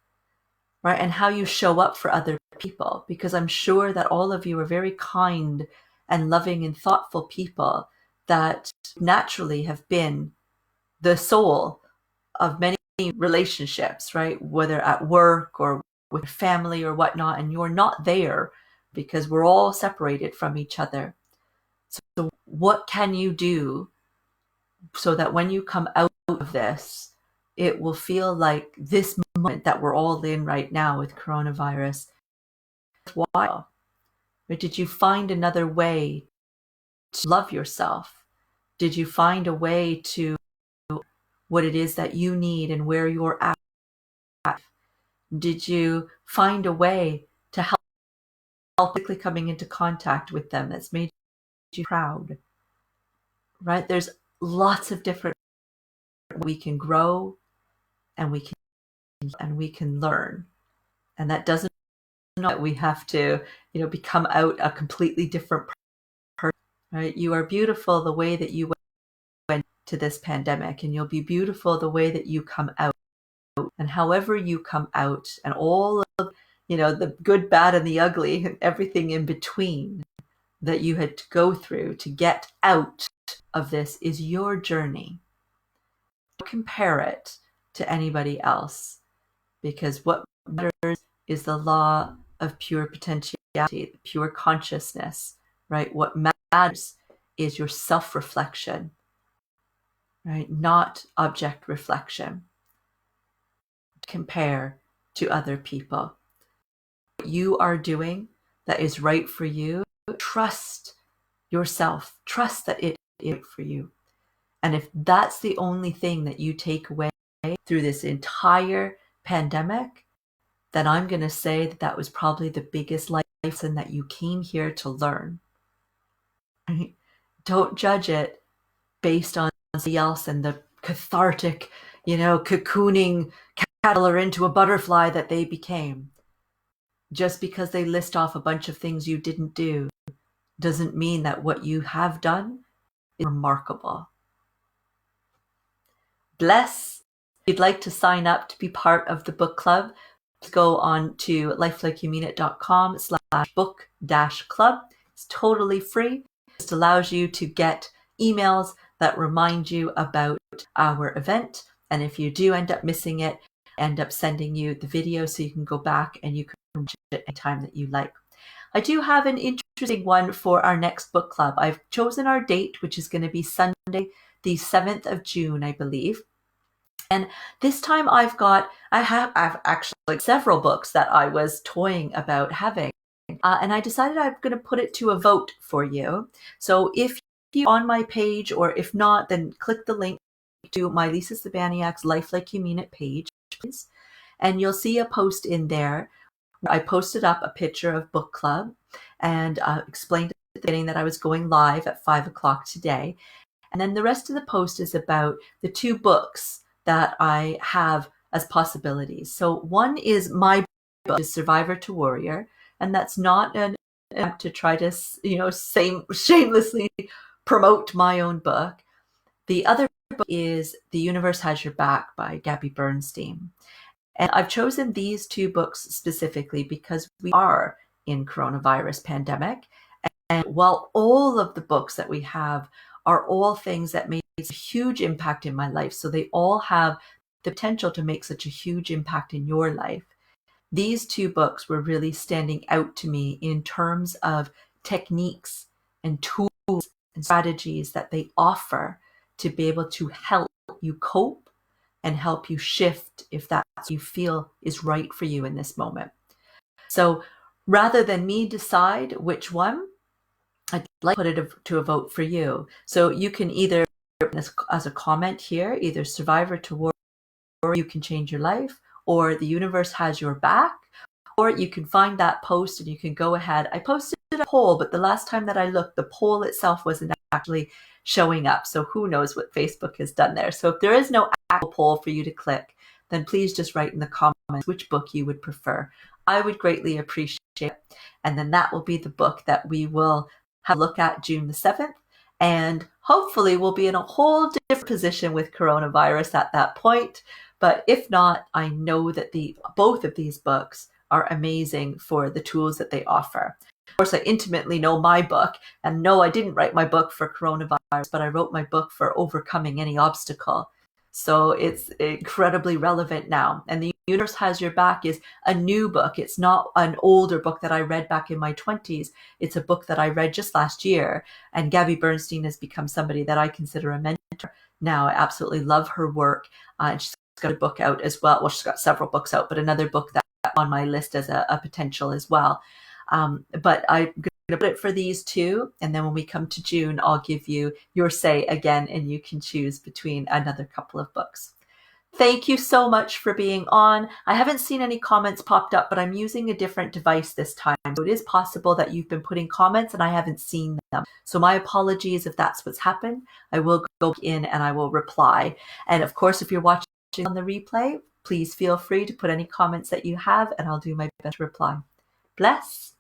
right? And how you show up for other people, because I'm sure that all of you are very kind and loving and thoughtful people that naturally have been the soul of many relationships, right? Whether at work or with family or whatnot, and you're not there because we're all separated from each other. So what can you do so that when you come out of this, it will feel like this moment that we're all in right now with coronavirus? Why? Or did you find another way to love yourself? Did you find a way to what it is that you need and where you're at? Did you find a way to help quickly coming into contact with them that's made you proud? Right? There's lots of different we can grow and we can learn. And that doesn't mean that we have to, become out a completely different person. Right? You are beautiful the way that you went to this pandemic, and you'll be beautiful the way that you come out. And however you come out, and all of the good, bad, and the ugly, and everything in between that you had to go through to get out of this is your journey. Don't compare it to anybody else, because what matters is the law of pure potentiality, pure consciousness, right? What matters is your self-reflection, right? Not object reflection. Compare to other people. What you are doing that is right for you, trust yourself. Trust that it is right for you. And if that's the only thing that you take away through this entire pandemic, then I'm going to say that that was probably the biggest life lesson that you came here to learn. Right? Don't judge it based on somebody else and the cathartic, cocooning caterpillar into a butterfly that they became. Just because they list off a bunch of things you didn't do doesn't mean that what you have done is remarkable. Bless. If you'd like to sign up to be part of the book club, go on to lifelikeyoumeanit.com/book-club. It's totally free. It just allows you to get emails that remind you about our event. And if you do end up missing it, end up sending you the video so you can go back and you can watch it anytime that you like. I do have an interesting one for our next book club. I've chosen our date, which is going to be Sunday, the 7th of June, I believe. And this time I've actually several books that I was toying about having. And I decided I'm going to put it to a vote for you. So if you're on my page, or if not, then click the link to my Lisa Sabaniak's Life Like You Mean It page, please. And you'll see a post in there. I posted up a picture of book club and explained at the beginning that I was going live at 5 o'clock today. And then the rest of the post is about the two books that I have as possibilities. So one is my book, is Survivor to Warrior, and that's not an attempt to try to, shamelessly promote my own book. The other book is The Universe Has Your Back by Gabby Bernstein. And I've chosen these two books specifically because we are in coronavirus pandemic. And while all of the books that we have are all things that made a huge impact in my life, so they all have the potential to make such a huge impact in your life, these two books were really standing out to me in terms of techniques and tools and strategies that they offer to be able to help you cope and help you shift if that's what you feel is right for you in this moment. So rather than me decide which one, I'd like to put it to a vote for you. So you can either, as a comment here, either Survivor to War, or You Can Change Your Life, or The Universe Has Your Back, or you can find that post and you can go ahead. I posted a poll, but the last time that I looked, the poll itself wasn't actually showing up. So who knows what Facebook has done there. So if there is no actual poll for you to click, then please just write in the comments which book you would prefer. I would greatly appreciate it. And then that will be the book that we will have a look at June the 7th. And hopefully we'll be in a whole different position with coronavirus at that point. But if not, I know that both of these books are amazing for the tools that they offer. Of course, I intimately know my book, and no, I didn't write my book for coronavirus, but I wrote my book for overcoming any obstacle. So it's incredibly relevant now. And The Universe Has Your Back is a new book. It's not an older book that I read back in my 20s. It's a book that I read just last year. And Gabby Bernstein has become somebody that I consider a mentor now. I absolutely love her work. And she's got a book out as well. Well, she's got several books out, but another book that's on my list as a potential as well. But I'm going going to put it for these two, and then when we come to June, I'll give you your say again, and you can choose between another couple of books. Thank you so much for being on. I haven't seen any comments popped up, but I'm using a different device this time. So it is possible that you've been putting comments and I haven't seen them. So my apologies if that's what's happened. I will go in and I will reply. And of course, if you're watching on the replay, please feel free to put any comments that you have and I'll do my best to reply. Bless.